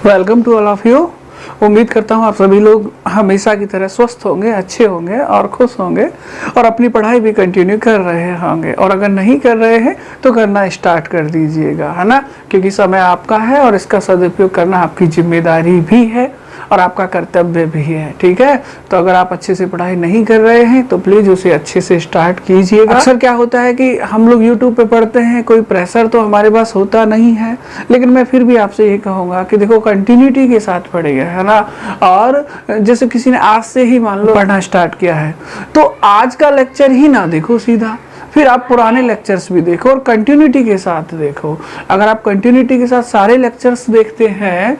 Welcome to all of you. उम्मीद करता हूँ आप सभी लोग हमेशा की तरह स्वस्थ होंगे, अच्छे होंगे और खुश होंगे और अपनी पढ़ाई भी कंटिन्यू कर रहे होंगे। और अगर नहीं कर रहे हैं तो करना स्टार्ट कर दीजिएगा, है ना, क्योंकि समय आपका है और इसका सदुपयोग करना आपकी जिम्मेदारी भी है और आपका कर्तव्य भी है। ठीक है, तो अगर आप अच्छे से पढ़ाई नहीं कर रहे हैं तो प्लीज उसे अच्छे से स्टार्ट कीजिएगा। अक्सर क्या होता है कि हम लोग यूट्यूब पे पढ़ते हैं, कोई प्रेशर तो हमारे पास होता नहीं है, लेकिन मैं फिर भी आपसे ये कहूंगा कि देखो कंटिन्यूटी के साथ पढ़िए, है ना। और जैसे किसी ने आज से ही मान लो पढ़ना स्टार्ट किया है तो आज का लेक्चर ही ना देखो सीधा, फिर आप पुराने लेक्चर्स भी देखो और कंटिन्यूटी के साथ देखो। अगर आप कंटिन्यूटी के साथ सारे लेक्चर्स देखते हैं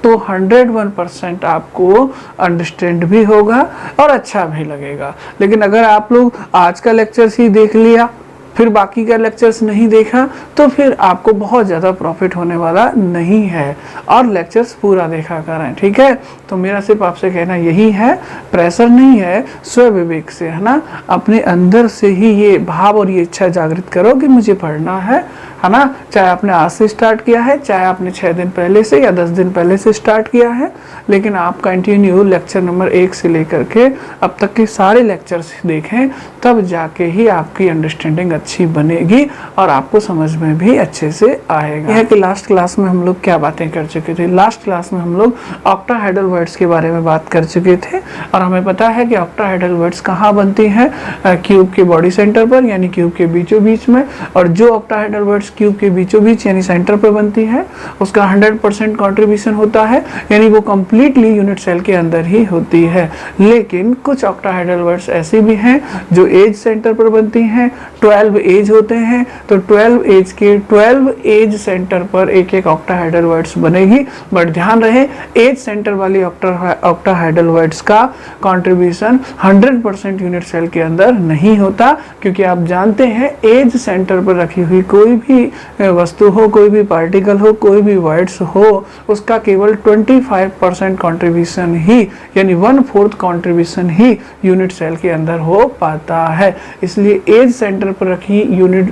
तो 101% आपको अंडरस्टैंड भी होगा और अच्छा भी लगेगा। लेकिन अगर आप लोग आज का लेक्चर्स ही देख लिया फिर बाकी का लेक्चर्स नहीं देखा तो फिर आपको बहुत ज़्यादा प्रॉफिट होने वाला नहीं है। और लेक्चर्स पूरा देखा करें, ठीक है। तो मेरा सिर्फ आपसे कहना यही है, प्रेशर नहीं है, स्व विवेक से, है ना, अपने अंदर से ही ये भाव और ये इच्छा जागृत करो कि मुझे पढ़ना है ना। चाहे आपने आज से स्टार्ट किया है, चाहे आपने 6 दिन पहले से या 10 दिन पहले से स्टार्ट किया है, लेकिन आप कंटिन्यू लेक्चर नंबर 1 से लेकर के अब तक के सारे लेक्चर्स देखें, तब जाके ही आपकी अंडरस्टैंडिंग अच्छी बनेगी और आपको समझ में भी अच्छे से आएगा। यह कि लास्ट क्लास में हम लोग क्या बातें कर चुके थे। लास्ट क्लास में हम लोग ऑक्टाहेड्रल वर्ड्स के बारे में बात कर चुके थे और हमें पता है कि ऑक्टाहेड्रल वर्ड्स कहाँ बनती हैं, क्यूब के बॉडी सेंटर पर यानी क्यूब के बीचों बीच में। और जो ऑक्टाहेड्रल वर्ड्स क्यूब के बीचों बीच यानी सेंटर पर बनती है उसका 100% कंट्रीब्यूशन होता है, यानी वो कंप्लीटली यूनिट सेल के अंदर ही होती है। लेकिन कुछ ऑक्टाहेड्रल वर्ड्स ऐसे भी हैं जो एज सेंटर पर बनती हैं, 12 एज होते हैं, तो 12 एज के 12 एज सेंटर पर एक एक ऑक्टाहेड्रल वर्ड्स बनेगी। बट ध्यान रहे, एज सेंटर वाली ऑक्टाहेड्रल वर्ड्स का कंट्रीब्यूशन 100% यूनिट सेल के अंदर नहीं होता, क्योंकि आप जानते हैं एज सेंटर पर रखी हुई कोई भी वस्तु हो, कोई भी पार्टिकल हो, कोई भी वर्ड्स हो, उसका केवल 25% कंट्रीब्यूशन ही यानी 1/4 कंट्रीब्यूशन ही यूनिट सेल के अंदर हो पाता है। इसलिए एज सेंटर पर रखी यूनिट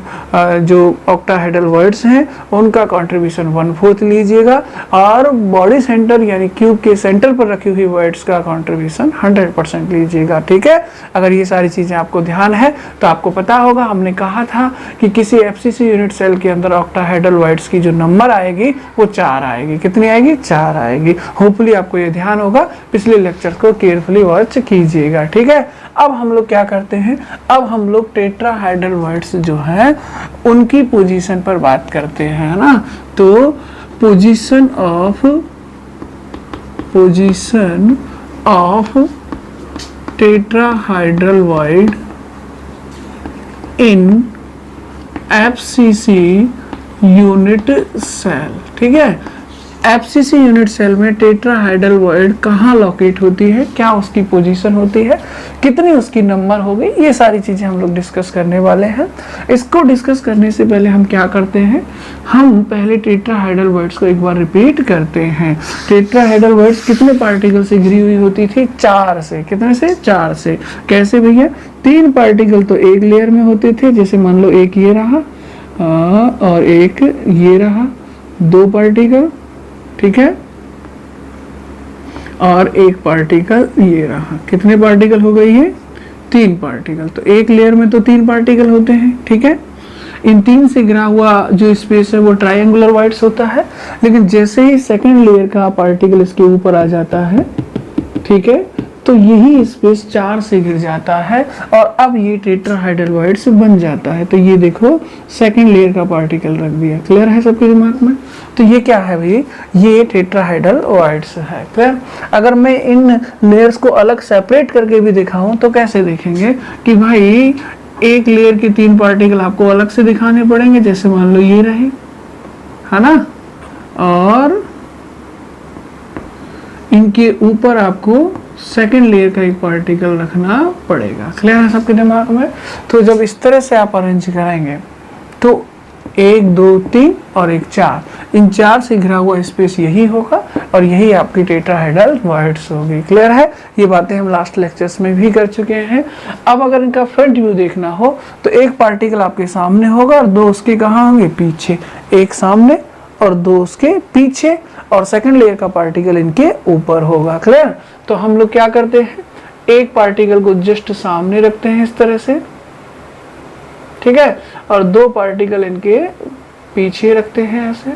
जो ऑक्टाहेड्रल वर्ड्स हैं उनका कंट्रीब्यूशन 1/4 लीजिएगा और बॉडी सेंटर यानी क्यूब के सेंटर पर रखी हुई वर्ड्स का कंट्रीब्यूशन 100% लीजिएगा। ठीक है, अगर ये सारी चीजें आपको ध्यान है तो आपको पता होगा, हमने कहा था कि किसी एफसीसी यूनिट सेल के अंदर ऑक्टाहेड्रल वर्ड्स की जो नंबर आएगी वो 4 आएगी। कितनी आएगी? 4 आएगी। होपफुली आपको ये ध्यान होगा, पिछले लेक्चर को केयरफुली वॉच कीजिएगा। ठीक है, अब हम लोग क्या करते हैं, अब हम लोग टेट्राहेड्रल वर्ड्स जो है उनकी पोजीशन पर बात करते हैं, है ना। तो position of tetrahedral void in FCC unit cell. ठीक है, एफसीसी यूनिट सेल में टेट्राहेड्रल वर्ड कहाँ लोकेट होती है, क्या उसकी पोजीशन होती है, कितनी उसकी नंबर होगी, ये सारी चीजें हम लोग डिस्कस करने वाले हैं। इसको डिस्कस करने से पहले हम क्या करते हैं, हम पहले टेट्राहेड्रल वर्ड्स को एक बार रिपीट करते हैं। टेट्राहेड्रल वर्ड्स कितने पार्टिकल से घिरी हुई होती थी? 4 से। कितने से? 4 से। कैसे भैया? 3 पार्टिकल तो एक लेयर में होते थे, जैसे मान लो एक ये रहा और एक ये रहा, 2 पार्टिकल, ठीक है, और एक पार्टिकल ये रहा। कितने पार्टिकल हो गए ये? 3 पार्टिकल। तो एक लेयर में तो 3 पार्टिकल होते हैं, ठीक है। इन 3 से घिरा हुआ जो स्पेस है वो ट्रायंगुलर वर्ड्स होता है, लेकिन जैसे ही सेकंड लेयर का पार्टिकल इसके ऊपर आ जाता है, ठीक है, तो यही स्पेस 4 से घिर जाता है और अब ये टेट्राहेड्रल वर्ड्स बन जाता है। तो ये देखो सेकंड लेयर का पार्टिकल रख दिया। क्लियर है सबके दिमाग में? तो ये क्या है भाई? ये टेट्राहेड्रल वर्ड्स है। क्लियर? अगर मैं इन लेयर्स को अलग सेपरेट करके भी दिखाऊं तो कैसे देखेंगे कि भाई एक लेयर के 3 पार्टिकल आपको अलग से दिखाने पड़ेंगे, जैसे मान लो ये रहे, है ना, और इनके ऊपर आपको सेकेंड लेयर का एक पार्टिकल रखना पड़ेगा। क्लियर है सबके दिमाग में? तो जब इस तरह से आप अरेंज कराएंगे तो 1 2 3 और एक 4, इन 4 से घिरा हुआ स्पेस यही होगा और यही आपकी टेट्राहेड्रल वर्ड्स होगी। क्लियर है? ये बातें हम लास्ट लेक्चर्स में भी कर चुके हैं। अब अगर इनका फ्रंट व्यू देखना हो तो एक पार्टिकल आपके सामने होगा और 2 उसके कहाँ होंगे? पीछे। एक सामने और 2 उसके पीछे, और सेकंड लेयर का पार्टिकल इनके ऊपर होगा। क्लियर? तो हम लोग क्या करते हैं, एक पार्टिकल को जस्ट सामने रखते हैं इस तरह से, ठीक है, और 2 पार्टिकल इनके पीछे रखते हैं ऐसे,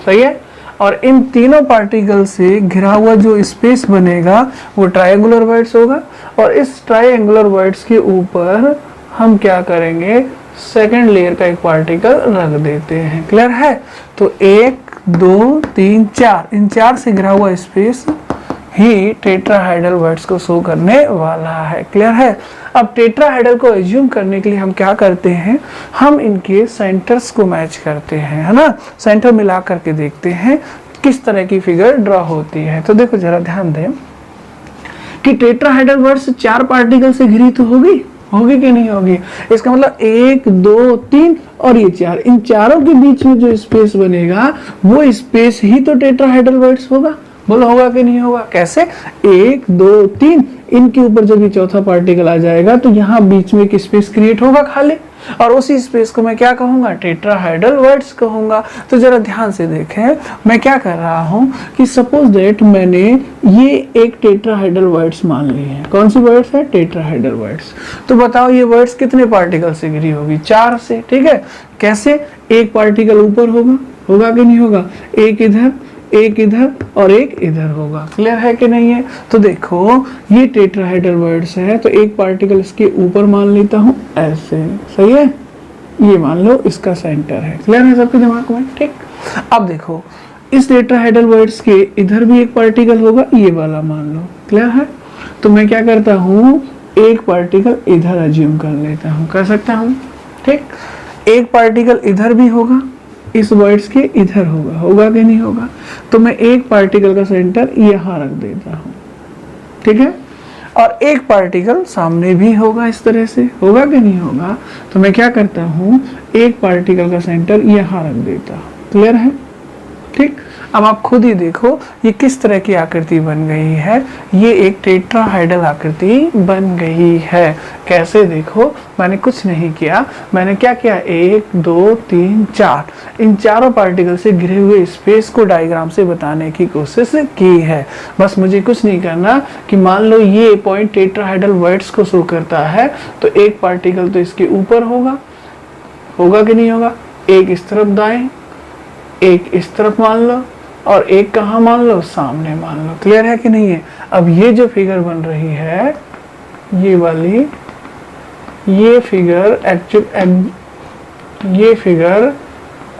सही है। और इन तीनों पार्टिकल से घिरा हुआ जो स्पेस बनेगा वो ट्रायंगुलर वर्ड्स होगा, और इस ट्रायंगुलर वर्ड्स के ऊपर हम क्या करेंगे, सेकंड लेयर का एक पार्टिकल रख देते हैं। क्लियर है? तो 1 2 3 4, इन 4 से घिरा हुआ स्पेस ही टेट्राहाइड्रल वर्ड्स को शो करने वाला है। क्लियर है? अब टेट्राहाइड्रल को एज्यूम करने के लिए हम क्या करते हैं, हम इनके सेंटर्स को मैच करते हैं, है ना, सेंटर मिला करके देखते हैं किस तरह की फिगर ड्रॉ होती है। तो देखो जरा ध्यान दें कि टेट्राहाइड्रल वर्ड्स 4 पार्टिकल से घिरी तो होगी कि नहीं होगी। इसका मतलब 1 2 3 और ये 4, इन चारों के बीच में जो स्पेस बनेगा वो स्पेस ही तो टेट्राहाइड्रल वर्ड्स होगा। बोलो होगा कि नहीं होगा? कैसे? 1 2 3, इनके ऊपर जब ये चौथा पार्टिकल आ जाएगा तो यहाँ बीच में एक स्पेस क्रिएट होगा खाली, और उसी स्पेस को मैं क्या कहूंगा, टेट्राहाइड्रल वर्ड्स कहूंगा। तो जरा ध्यान से देखें, मैं क्या कर रहा हूं कि सपोज दैट मैंने ये एक टेट्राहाइड्रल वर्ड्स मान ली है। कौन सी वर्ड्स है? Tetrahedral words. तो बताओ ये वर्ड्स कितने पार्टिकल से घिरी होगी? 4 से, ठीक है। कैसे? एक पार्टिकल ऊपर होगा कि नहीं होगा, एक इधर और एक इधर होगा। क्लियर है कि नहीं है? तो देखो ये टेट्राहाइड्रल वर्ड्स है, तो एक पार्टिकल इसके ऊपर मान लेता हूं ऐसे, सही है, ये मान लो इसका सेंटर है। क्लियर है सबके दिमाग में? ठीक। अब देखो इस टेट्राहाइड्रल वर्ड्स के इधर भी एक पार्टिकल होगा, ये वाला मान लो। क्लियर है? तो मैं क्या करता हूँ, एक पार्टिकल इधर अज्यूम कर लेता हूँ, कर सकता हूँ, ठीक। एक पार्टिकल इधर भी होगा, इस वर्ड्स के इधर होगा कि नहीं होगा। तो मैं एक पार्टिकल का सेंटर यहाँ रख देता हूँ, ठीक है, और एक पार्टिकल सामने भी होगा इस तरह से, होगा कि नहीं होगा। तो मैं क्या करता हूँ, एक पार्टिकल का सेंटर यहाँ रख देता हूँ। क्लियर है? ठीक। अब आप खुद ही देखो ये किस तरह की आकृति बन गई है, ये एक टेट्राहाइड्रल आकृति बन गई है। कैसे? देखो मैंने कुछ नहीं किया, मैंने क्या किया, 1 2 3 4, इन चारों पार्टिकल से घिरे हुए स्पेस को डायग्राम से बताने की कोशिश की है। बस मुझे कुछ नहीं करना कि मान लो ये पॉइंट टेट्राहाइड्रल वर्ड्स को शो करता है, तो एक पार्टिकल तो इसके ऊपर होगा कि नहीं होगा, एक इस तरफ दाएं, एक इस तरफ मान लो, और एक कहाँ मान लो, सामने मान लो। क्लियर है कि नहीं है? अब ये जो फिगर बन रही है, ये वाली, ये फिगर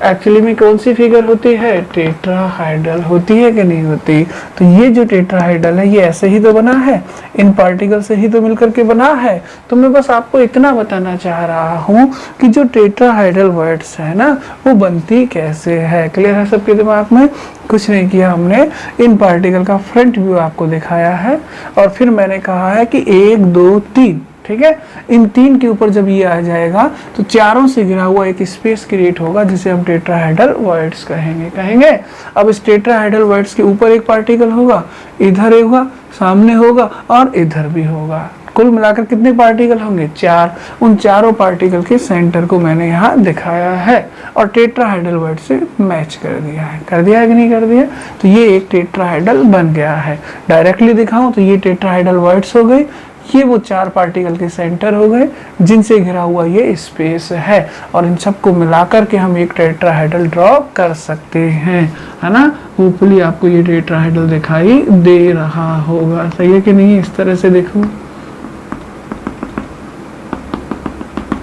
एक्चुअली में कौन सी फिगर होती है, टेट्राहाइड्रल होती है कि नहीं होती। तो ये जो टेट्राहाइड्रल है ये ऐसे ही तो बना है, इन पार्टिकल से ही तो मिलकर के बना है। तो मैं बस आपको इतना बताना चाह रहा हूँ कि जो टेट्राहाइड्रल वर्ड्स है ना, वो बनती कैसे है। क्लियर है सबके दिमाग में? कुछ नहीं किया हमने, इन पार्टिकल का फ्रंट व्यू आपको दिखाया है, और फिर मैंने कहा है कि 1 2 3, ठीक है, इन 3 के ऊपर जब ये आ जाएगा तो चारों से घिरा हुआ एक स्पेस क्रिएट होगा जिसे हम टेट्राहाइड्रल वर्ड्स कहेंगे। अब इस टेट्राहाइड्रल वर्ड्स के ऊपर एक पार्टिकल होगा, इधर होगा, सामने होगा और इधर भी होगा। कुल मिलाकर कितने पार्टिकल होंगे, 4। उन चारों पार्टिकल के सेंटर को मैंने यहाँ दिखाया है और टेट्राहाइड्रल वर्ड से मैच कर दिया है। कि नहीं कर दिया? तो ये एक टेट्राहाइड्रल बन गया है। डायरेक्टली दिखाऊं तो ये टेट्राहाइड्रल वर्ड्स हो गई, ये वो 4 पार्टिकल के सेंटर हो गए जिनसे घिरा हुआ ये स्पेस है, और इन सबको मिलाकर के हम एक टेट्राहाइड्रल ड्रॉ कर सकते हैं, है ना। होपफुली आपको ये टेट्राहाइड्रल दिखाई दे रहा होगा, सही है कि नहीं? इस तरह से देखो,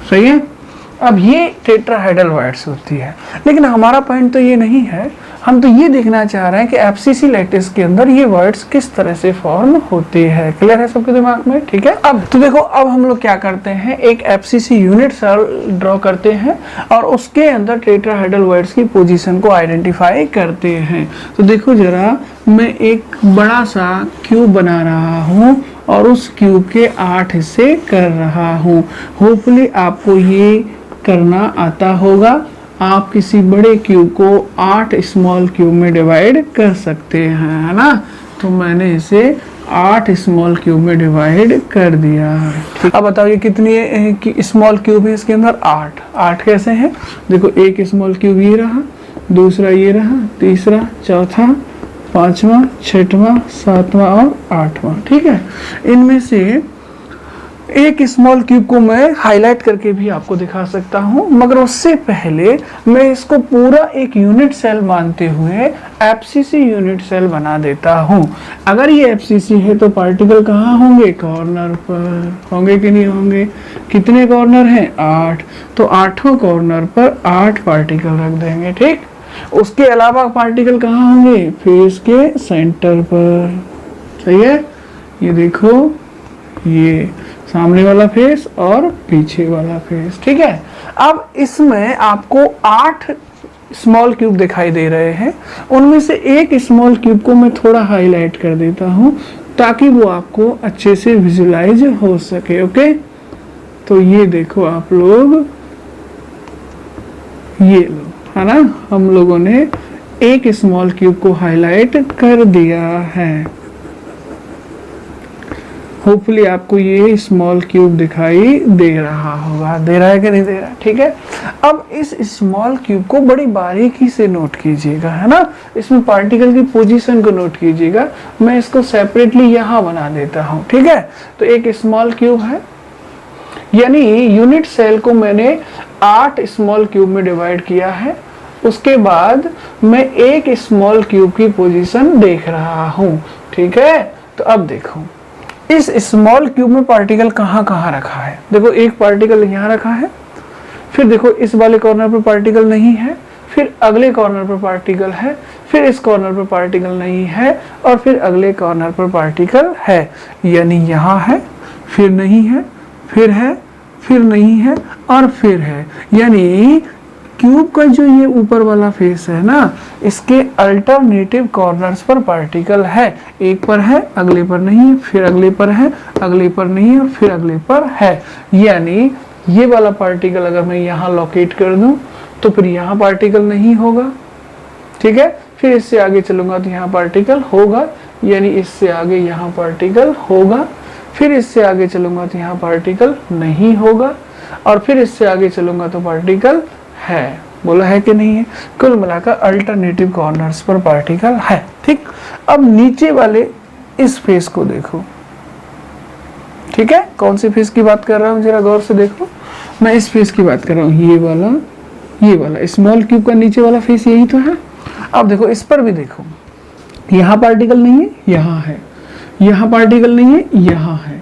सही है। अब ये टेट्राहाइड्रल वर्ड्स होती है, लेकिन हमारा पॉइंट तो ये नहीं है, हम तो ये देखना चाह रहे हैं कि एफसीसी लैटिस के अंदर ये वर्ड्स किस तरह से फॉर्म होते हैं। क्लियर है सबके दिमाग में? ठीक है। अब तो देखो, अब हम लोग क्या करते हैं, एक एफसीसी यूनिट सेल ड्रॉ करते हैं और उसके अंदर टेट्राहाइड्रल वर्ड्स की पोजीशन को आइडेंटिफाई करते हैं। तो देखो जरा, मैं एक बड़ा सा क्यूब बना रहा हूँ और उस क्यूब के 8 हिस्से कर रहा हूँ। होपफुली आपको ये करना आता होगा। आप किसी बड़े क्यूब को 8 स्मॉल क्यूब में डिवाइड कर सकते हैं, है ना। तो मैंने इसे 8 स्मॉल क्यूब में डिवाइड कर दिया। ठीक, अब बताओ ये कितनी स्मॉल क्यूब है इसके अंदर? 8। 8 कैसे हैं? देखो एक स्मॉल क्यूब ये रहा, दूसरा ये रहा, तीसरा, चौथा, पांचवा, छठवां, सातवां और आठवां। ठीक है, इनमें से एक स्मॉल क्यूब को मैं हाईलाइट करके भी आपको दिखा सकता हूं, मगर उससे पहले मैं इसको पूरा एक यूनिट सेल मानते हुए एफसीसी यूनिट सेल बना देता हूं। अगर ये एफसीसी है तो पार्टिकल कहाँ होंगे? कॉर्नर पर होंगे कि नहीं होंगे? कितने कॉर्नर हैं? 8। तो 8 कॉर्नर पर 8 पार्टिकल रख देंगे। ठीक, उसके अलावा पार्टिकल कहाँ होंगे? फेस के सेंटर पर। सही है, ये देखो, ये सामने वाला फेस और पीछे वाला फेस। ठीक है, अब इसमें आपको 8 स्मॉल क्यूब दिखाई दे रहे हैं, उनमें से एक स्मॉल क्यूब को मैं थोड़ा हाईलाइट कर देता हूं ताकि वो आपको अच्छे से विजुलाइज हो सके। ओके, तो ये देखो आप लोग, ये लो, है ना, हम लोगों ने एक स्मॉल क्यूब को हाईलाइट कर दिया है। होपफुली आपको ये स्मॉल क्यूब दिखाई दे रहा होगा, दे रहा है कि नहीं दे रहा? ठीक है, अब इस स्मॉल क्यूब को बड़ी बारीकी से नोट कीजिएगा, है ना, इसमें पार्टिकल की पोजीशन को नोट कीजिएगा। मैं इसको सेपरेटली यहाँ बना देता हूँ। ठीक है, तो एक स्मॉल क्यूब है, यानी यूनिट सेल को मैंने 8 स्मॉल क्यूब में डिवाइड किया है। उसके बाद मैं एक स्मॉल क्यूब की पोजीशन देख रहा हूँ। ठीक है, तो अब देखो इस स्मॉल क्यूब में पार्टिकल कहाँ कहाँ रखा है। देखो एक पार्टिकल यहाँ रखा है, फिर देखो इस वाले कॉर्नर पर पार्टिकल नहीं है, फिर अगले कॉर्नर पर पार्टिकल है, फिर इस कॉर्नर पर पार्टिकल नहीं है, और फिर अगले कॉर्नर पर पार्टिकल है। यानी यहाँ है, फिर नहीं है, फिर है, फिर नहीं है और फिर है। यानी क्यूब का जो ये ऊपर वाला फेस है ना, इसके अल्टरनेटिव कॉर्नर्स पर पार्टिकल है। एक पर है, अगले पर नहीं है, फिर अगले पर है, अगले पर नहीं है और फिर अगले पर है। यानी ये वाला पार्टिकल अगर मैं यहाँ लोकेट कर दूं तो फिर यहाँ पार्टिकल नहीं होगा। ठीक है, फिर इससे आगे चलूंगा तो यहाँ पार्टिकल होगा, यानी इससे आगे यहाँ पार्टिकल होगा, फिर इससे आगे चलूंगा तो यहाँ पार्टिकल नहीं होगा, और फिर इससे आगे चलूंगा तो पार्टिकल है। बोला है कि नहीं है? कुल मिलाकर अल्टरनेटिव कॉर्नर्स पर पार्टिकल है। ठीक, अब नीचे वाले इस फेस को देखो। ठीक है, कौन सी फेस की बात कर रहा हूँ जरा गौर से देखो। मैं इस फेस की बात कर रहा हूँ, ये वाला स्मॉल क्यूब का नीचे वाला फेस यही तो है। अब देखो इस पर भी देखो, यहाँ पार्टिकल नहीं है, यहाँ है, यहाँ पार्टिकल नहीं है, यहाँ है,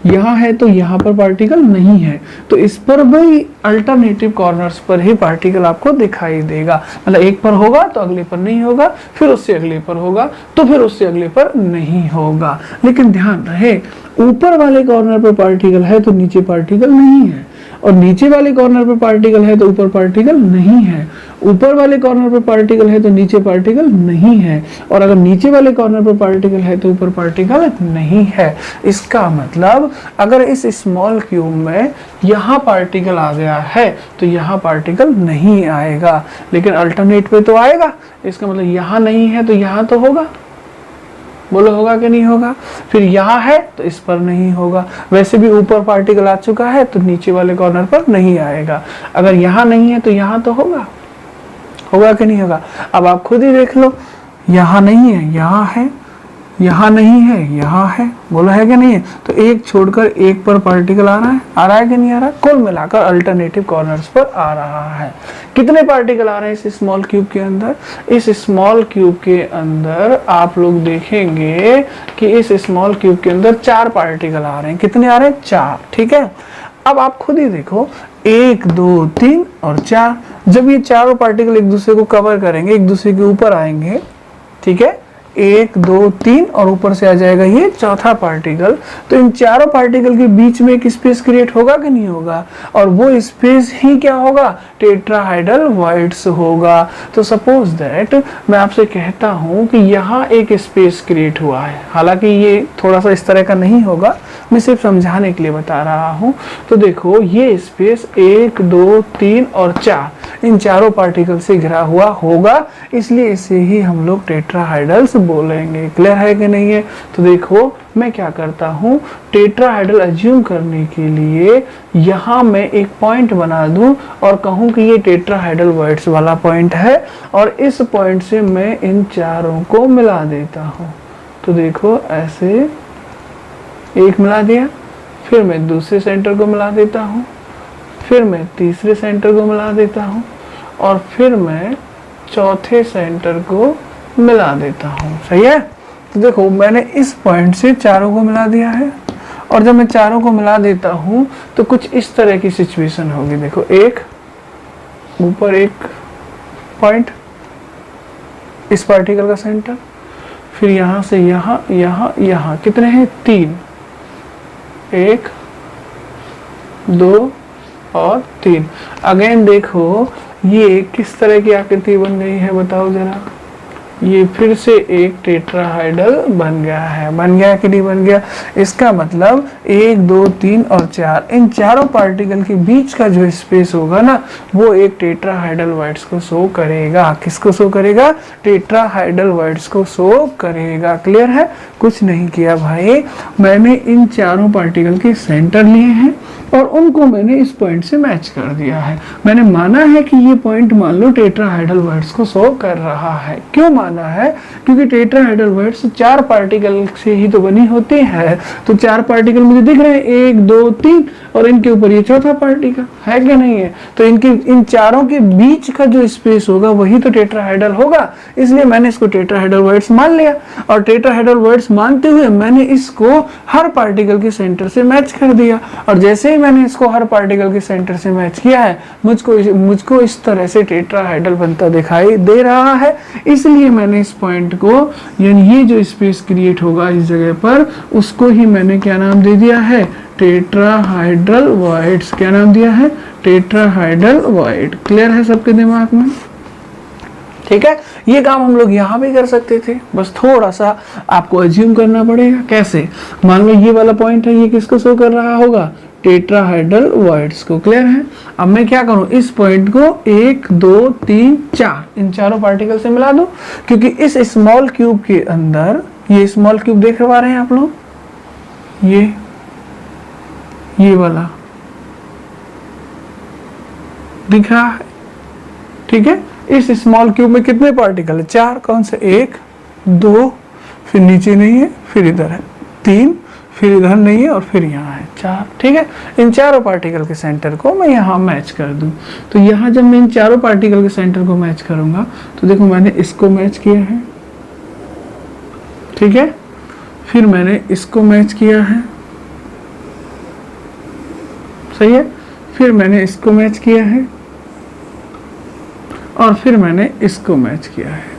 यहाँ है, तो यहाँ पर पार्टिकल नहीं है। तो इस पर भी अल्टरनेटिव कॉर्नर्स पर ही पार्टिकल आपको दिखाई देगा। मतलब एक पर होगा तो अगले पर नहीं होगा, फिर उससे अगले पर होगा तो फिर उससे अगले पर नहीं होगा। लेकिन ध्यान रहे, ऊपर वाले कॉर्नर पर पार्टिकल है तो नीचे पार्टिकल नहीं है, और नीचे वाले कॉर्नर पर पार्टिकल है तो ऊपर पार्टिकल नहीं है। ऊपर वाले कॉर्नर पर पार्टिकल है तो नीचे पार्टिकल नहीं है, और अगर नीचे वाले कॉर्नर पर पार्टिकल है तो ऊपर पार्टिकल नहीं है। इसका मतलब अगर इस स्मॉल क्यूब में यहाँ पार्टिकल आ गया है तो यहाँ पार्टिकल नहीं आएगा, लेकिन अल्टरनेट पे तो आएगा। इसका मतलब यहाँ नहीं है तो यहाँ तो होगा। बोलो होगा कि नहीं होगा? फिर यहाँ है तो इस पर नहीं होगा। वैसे भी ऊपर पार्टिकल आ चुका है तो नीचे वाले कॉर्नर पर नहीं आएगा। अगर यहाँ नहीं है तो यहाँ तो होगा। होगा कि नहीं होगा? अब आप खुद ही देख लो, यहाँ नहीं है, यहाँ है, यहाँ नहीं है, यहाँ है। बोला है कि नहीं है? तो एक छोड़कर एक पर पार्टिकल आ रहा है कि नहीं आ रहा? कुल मिलाकर अल्टरनेटिव कॉर्नर्स पर आ रहा है। कितने पार्टिकल आ रहे हैं इस स्मॉल क्यूब के अंदर? इस स्मॉल क्यूब के अंदर आप लोग देखेंगे कि इस स्मॉल क्यूब के अंदर 4 पार्टिकल आ रहे हैं। कितने आ रहे हैं? 4। ठीक है, अब आप खुद ही देखो, 1 2 3 और 4। जब ये चारों पार्टिकल एक दूसरे को कवर करेंगे, एक दूसरे के ऊपर आएंगे, ठीक है, 1 2 3 और ऊपर से आ जाएगा ये चौथा पार्टिकल, तो इन चारों पार्टिकल के बीच में एक स्पेस क्रिएट होगा कि नहीं होगा? और वो स्पेस ही क्या होगा? टेट्राहाइड्रल वॉइड्स होगा। तो सपोज दैट मैं आपसे कहता हूं कि यहाँ एक स्पेस क्रिएट हुआ है, हालांकि ये थोड़ा सा इस तरह का नहीं होगा, मैं सिर्फ समझाने के लिए बता रहा हूँ। तो देखो ये स्पेस 1 2 3 और 4 इन चारों पार्टिकल से घिरा हुआ होगा, इसलिए इसे ही हम लोग टेट्राहाइडल्स बोलेंगे। क्लियर है कि नहीं है? तो देखो मैं क्या करता हूँ, टेट्राहाइडल अज्यूम करने के लिए यहाँ मैं एक पॉइंट बना दूं और कहूँ कि ये टेट्राहाइडल वर्ड्स वाला पॉइंट है, और इस पॉइंट से मैं इन चारों को मिला देता हूँ। तो देखो ऐसे एक मिला दिया, फिर मैं दूसरे सेंटर को मिला देता हूँ, फिर मैं तीसरे सेंटर को मिला देता हूँ, और फिर मैं चौथे सेंटर को मिला देता हूँ। सही है? तो देखो मैंने इस पॉइंट से चारों को मिला दिया है, और जब मैं चारों को मिला देता हूँ तो कुछ इस तरह की सिचुएशन होगी। देखो एक ऊपर एक पॉइंट, इस पार्टिकल का सेंटर, फिर यहाँ से यहाँ यहाँ यहाँ कितने हैं? 3, 1 2 और 3। अगेन देखो ये किस तरह की आकृति बन गई है, बताओ जरा। ये फिर से एक टेट्राहाइडल बन गया है। बन गया कि नहीं बन गया? इसका मतलब 1 2 3 और 4 इन चारों पार्टिकल के बीच का जो स्पेस होगा ना, वो एक टेट्राहाइडल वर्ड्स को शो करेगा। किसको शो करेगा? टेट्राहाइडल वर्ड्स को शो करेगा। क्लियर है? कुछ नहीं किया भाई, मैंने इन चारों पार्टिकल के सेंटर लिए हैं और उनको मैंने इस पॉइंट से मैच कर दिया है। मैंने माना है कि ये पॉइंट मान लो टेट्राहाइडल वर्ड्स को शो कर रहा है। क्यों माना है? क्योंकि टेट्राहाइडल वर्ड्स 4 पार्टिकल से ही तो बनी होती है। तो 4 पार्टिकल मुझे दिख रहे हैं, 1 2 3, और इनके ऊपर ये चौथा पार्टिकल है कि नहीं है? तो इन चारों के बीच का जो स्पेस होगा वही तो टेट्राहाइडल होगा, इसलिए मैंने इसको टेट्राहाइडल वर्ड्स मान लिया। और टेट्राहाइडल वर्ड्स मानते हुए मैंने इसको हर पार्टिकल के सेंटर से मैच कर दिया, और जैसे ही मैंने इसको हर पार्टिकल के सेंटर से मैच किया है, मुझको इस तरह से टेट्राहाइडल बनता दिखाई दे रहा है। इसलिए मैंने इस पॉइंट को, यानी ये जो स्पेस क्रिएट होगा इस जगह पर, उसको ही मैंने क्या नाम दे दिया है? टेट्राहाइडल वॉइड्स। क्या नाम दिया है? टेट्राहाइडल वॉइड। क्लियर है सबके दिमाग में? ठीक है, ये काम हम लोग यहाँ भी कर सकते थे, बस थोड़ा सा आपको अज्यूम करना पड़ेगा। कैसे? मान लो ये वाला पॉइंट है, ये किसको शो कर रहा होगा? टेट्राहाइडल वॉइड्स को। क्लियर है? अब मैं क्या करूं, इस पॉइंट को 1 2 3 4 इन चारों पार्टिकल से मिला दूं, क्योंकि इस स्मॉल क्यूब के अंदर, ये स्मॉल क्यूब देख पा रहे हैं आप लोग, ये वाला दिख रहा है। ठीक है, इस स्मॉल क्यूब में कितने पार्टिकल है? 4। कौन से? 1 2, फिर नीचे नहीं है, फिर इधर है 3, फिर इधर नहीं है, और फिर यहाँ है 4। ठीक है, इन चारों पार्टिकल के सेंटर को मैं यहाँ मैच कर दूं। तो यहाँ जब मैं इन चारों पार्टिकल के सेंटर को मैच करूंगा तो देखो मैंने इसको मैच किया है, ठीक है, फिर मैंने इसको मैच किया है, सही है, फिर मैंने इसको मैच किया है, और फिर मैंने इसको मैच किया है।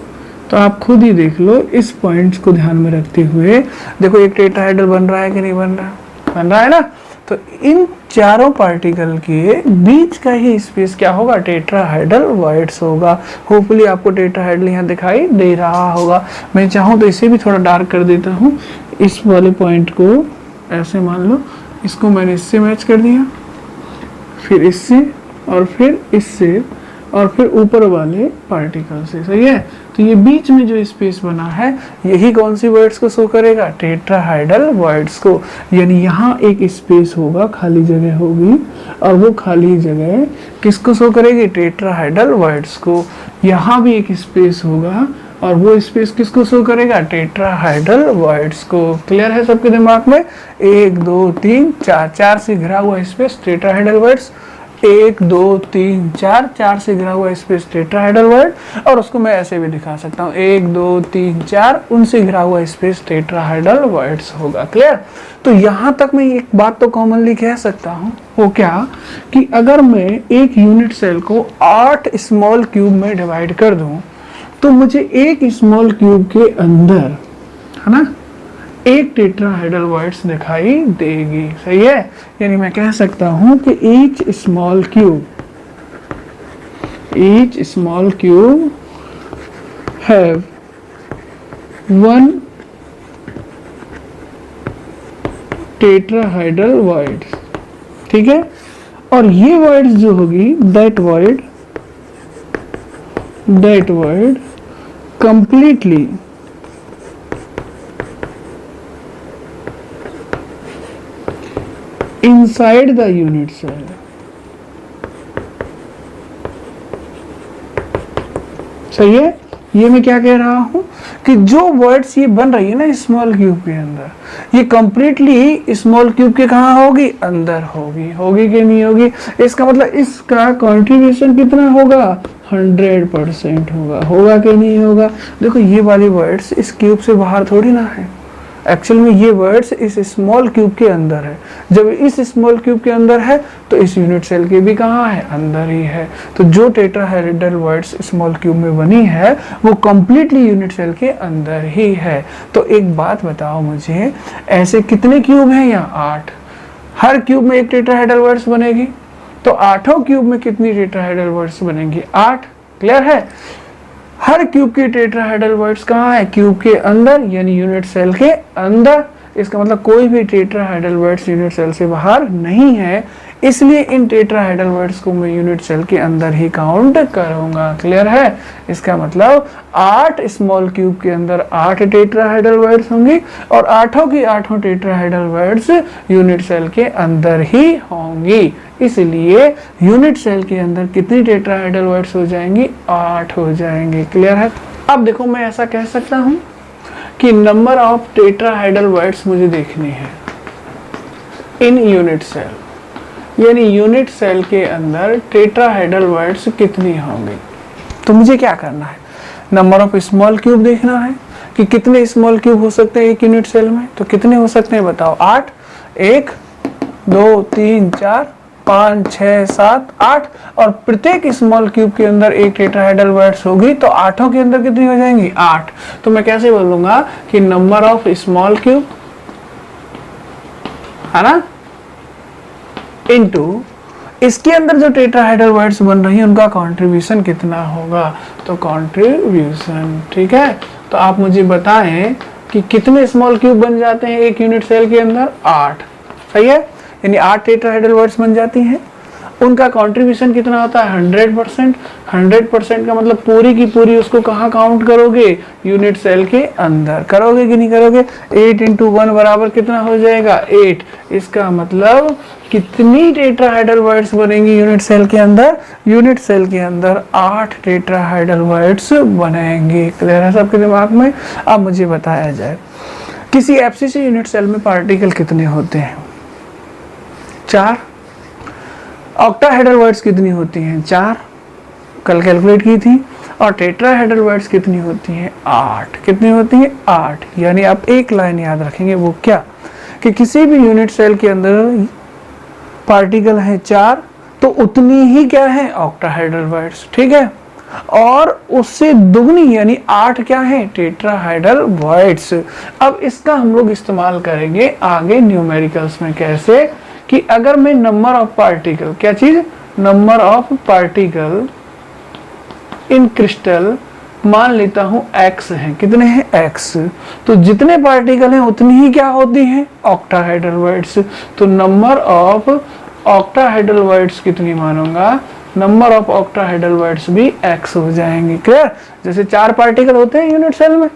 तो आप खुद ही देख लो, इस पॉइंट्स को ध्यान में रखते हुए देखो एक टेट्राहाइडल बन रहा है कि नहीं बन रहा? बन रहा है ना। तो इन चारों पार्टिकल के बीच का ही स्पेस क्या होगा? टेट्राहाइडल वॉइड्स होगा। होपफुली आपको टेट्राहाइडल यहाँ दिखाई दे रहा होगा। मैं चाहूँ तो इसे भी थोड़ा डार्क कर देता हूँ। इस वाले पॉइंट को ऐसे मान लो, इसको मैंने इससे मैच कर दिया, फिर इससे, और फिर इससे, और फिर ऊपर वाले पार्टिकल से। सही है? तो ये बीच में जो स्पेस बना है, यही कौन सी वर्ड्स को शो करेगा? टेट्राहाइडल वर्ड्स को। यानी यहाँ एक स्पेस होगा, खाली जगह होगी, और वो खाली जगह किसको शो करेगी? टेट्राहाइडल वर्ड्स को। यहाँ भी एक स्पेस होगा, और वो स्पेस किसको शो करेगा? टेट्राहाइडल वर्ड्स को। क्लियर है सबके दिमाग में? 1 2 3 4, 4 से घिरा हुआ स्पेस टेट्राहाइडल वर्ड्स। 1 2 3 4, 4 से घिरा हुआ स्पेस टेट्राहाइडल वर्ड, और उसको मैं ऐसे भी दिखा सकता हूँ, 1 2 3 4 उनसे घिरा हुआ स्पेस टेट्राहाइडल वर्ड्स होगा। क्लियर? तो यहाँ तक मैं एक बात तो कॉमनली कह सकता हूँ, वो क्या, कि अगर मैं एक यूनिट सेल को 8 स्मॉल क्यूब में डिवाइड कर दूं, तो मुझे एक स्मॉल क्यूब के अंदर, है ना, एक टेट्राहाइडल वर्ड्स दिखाई देगी। सही है? यानी मैं कह सकता हूं कि each small cube have one tetrahedral voids, ठीक है। और ये वॉइड्स जो होगी that void completely inside the unit cell, सही है। ये मैं क्या कह रहा हूं कि जो वर्ड्स ये बन रही है ना स्मॉल क्यूब के अंदर, ये कंप्लीटली स्मॉल क्यूब के कहाँ होगी, अंदर होगी। होगी कि नहीं होगी? इसका मतलब इसका कंट्रीब्यूशन कितना होगा, 100% होगा। होगा कि नहीं होगा? देखो ये वाली वर्ड्स इस क्यूब से बाहर थोड़ी ना है, एक्चुअल में ये वर्ड्स इस स्मॉल क्यूब के अंदर है। जब इस स्मॉल क्यूब के अंदर है तो इस यूनिट सेल के भी कहाँ है, अंदर ही है। तो जो टेट्राहेड्रल वर्ड्स स्मॉल क्यूब में बनी है वो कंप्लीटली यूनिट सेल के अंदर ही है। तो एक बात बताओ मुझे, ऐसे कितने क्यूब हैं यहाँ? 8। हर क्यूब में एक टेट्राहेड्रल वर्ड्स बनेगी, तो 8 क्यूब में कितनी टेट्राहेड्रल वर्ड्स बनेंगी? 8। क्लियर है? हर क्यूब के टेट्राहेड्रल वर्ड्स कहाँ है, क्यूब के अंदर, यानी यूनिट सेल के अंदर। इसका मतलब कोई भी टेट्राहेड्रल वर्ड्स यूनिट सेल से बाहर नहीं है, इसलिए इन टेट्राहेड्रल वर्ड्स को मैं यूनिट सेल के अंदर ही काउंट करूंगा। क्लियर है? इसका मतलब 8 स्मॉल क्यूब के अंदर 8 टेट्राहेड्रल वर्ड्स होंगी और 8 की 8 टेट्राहेड्रल वर्ड्स यूनिट सेल के अंदर ही होंगी। इसलिए यूनिट सेल के अंदर कितनी टेट्राहेड्रल वर्ड्स हो जाएंगी? 8 हो जाएंगे। क्लियर है? अब देखो मैं ऐसा कह सकता हूं कि नंबर ऑफ टेट्राहेड्रल वर्ड्स मुझे देखनी है इन यूनिट सेल, यानी यूनिट सेल के अंदर टेट्राहेड्रल वर्ड्स कितनी होंगी। तो मुझे क्या करना है, नंबर ऑफ स्मॉल क्यूब देखना है कि कितने स्मॉल क्यूब हो सकते हैं एक यूनिट सेल में। तो कितने हो सकते हैं बताओ? 8। 1 2 3 4 5 6 7 8 और प्रत्येक स्मॉल क्यूब के अंदर एक टेट्राहेड्रल वर्ड्स होगी, तो 8 के अंदर कितनी हो जाएंगी? 8। तो मैं कैसे बोलूंगा कि नंबर ऑफ स्मॉल क्यूब, है ना, इनटू इसके अंदर जो टेट्राहेड्रल वर्ड्स बन रही हैं उनका कंट्रीब्यूशन कितना होगा। तो कंट्रीब्यूशन, ठीक है। तो आप मुझे बताएं कि कितने स्मॉल क्यूब बन जाते हैं एक यूनिट सेल के अंदर? 8। सही है, यानी 8 टेट्राहेड्रल वर्ड्स बन जाती हैं। उनका कंट्रीब्यूशन कितना होता है? 100%। 100% का मतलब पूरी की पूरी उसको कहाँ काउंट करोगे? यूनिट सेल के अंदर। करोगे कि नहीं करोगे? 8 × 1 बराबर कितना हो जाएगा? 8। इसका मतलब कितनी टेट्राहेड्रल वर्ड्स बनेंगी यूनिट सेल के अंदर? यूनिट सेल के अंदर 8 टेट्राहेड्रल वर्ड्स बनेंगे। क्लियर है सबके दिमाग में? अब मुझे बताया जाए किसी एफसीसी यूनिट सेल में पार्टिकल कितने होते हैं? 4। ऑक्टाहेड्रल वर्ड्स कितनी होती हैं? 4, कल कैलकुलेट की थी। और टेट्राहेड्रल वर्ड्स कितनी होती हैं? 8। कितनी होती हैं? 8। यानी आप एक लाइन याद रखेंगे, वो क्या, कि किसी भी यूनिट सेल के अंदर पार्टिकल है 4, तो उतनी ही क्या है? Octahedral words. ठीक है, और उससे दुगनी यानी 8 क्या है? Tetrahedral words. अब इसका हम लोग इस्तेमाल करेंगे आगे न्यूमेरिकल्स में। कैसे? कि अगर मैं नंबर ऑफ पार्टिकल, क्या चीज, number of particle in crystal मान लेता हूं x है। कितने हैं? x। तो जितने पार्टिकल हैं उतनी ही क्या होती हैं? Octahedral words. तो नंबर ऑफ ऑक्टाहेड्रल वर्ड्स कितनी मानूंगा? नंबर ऑफ ऑक्टाहेड्रल वर्ड्स भी x हो जाएंगे। क्लियर? जैसे 4 पार्टिकल होते हैं यूनिट सेल में,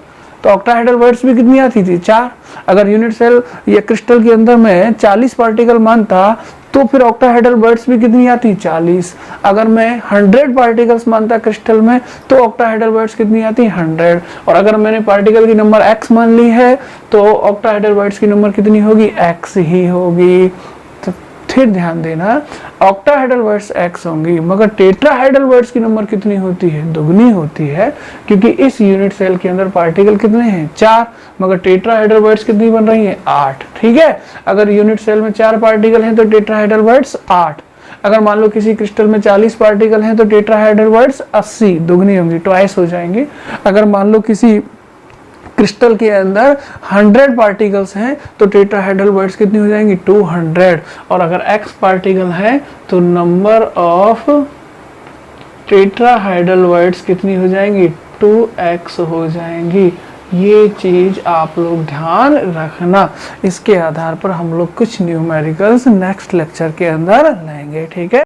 तो ऑक्टाहेड्रल वर्ड्स भी कितनी आती थी? 4। अगर यूनिट सेल या क्रिस्टल के अंदर मैं 40 पार्टिकल मानता तो फिर ऑक्टाहेड्रल वर्ड्स भी कितनी आती? 40। अगर मैं 100 पार्टिकल्स मानता क्रिस्टल में तो ऑक्टाहेड्रल वर्ड्स कितनी आती? 100। और अगर मैंने पार्टिकल की नंबर x मान ली है तो ऑक्टाहेड्रल वर्ड्स की नंबर कितनी होगी? x ही होगी। तो फिर ध्यान देना, ऑक्टाहेड्रल वर्ड्स x होंगी, मगर टेट्राहेड्रल वर्ड्स की नंबर कितनी होती है? दुगनी होती है, क्योंकि इस यूनिट सेल के अंदर पार्टिकल कितने हैं? 4, मगर टेट्राहेड्रल वर्ड्स कितनी बन रही हैं? 8। ठीक है, अगर यूनिट सेल में 4 पार्टिकल हैं तो टेट्राहेड्रल वर्ड्स 8। अगर मान लो किसी क्रिस्टल में 40 पार्टिकल हैं तो टेट्राहेड्रल वर्ड्स 80, दुगनी होंगी, ट्वाइस हो जाएंगी। अगर मान लो किसी क्रिस्टल के अंदर 100 पार्टिकल्स हैं तो टेट्राहेड्रल वर्ड्स कितनी हो जाएंगी? 200। और अगर x पार्टिकल है तो नंबर ऑफ टेट्राहेड्रल वर्ड्स कितनी हो जाएंगी? 2x हो जाएंगी। ये चीज आप लोग ध्यान रखना। इसके आधार पर हम लोग कुछ न्यूमेरिकल्स नेक्स्ट लेक्चर के अंदर लेंगे, ठीक है।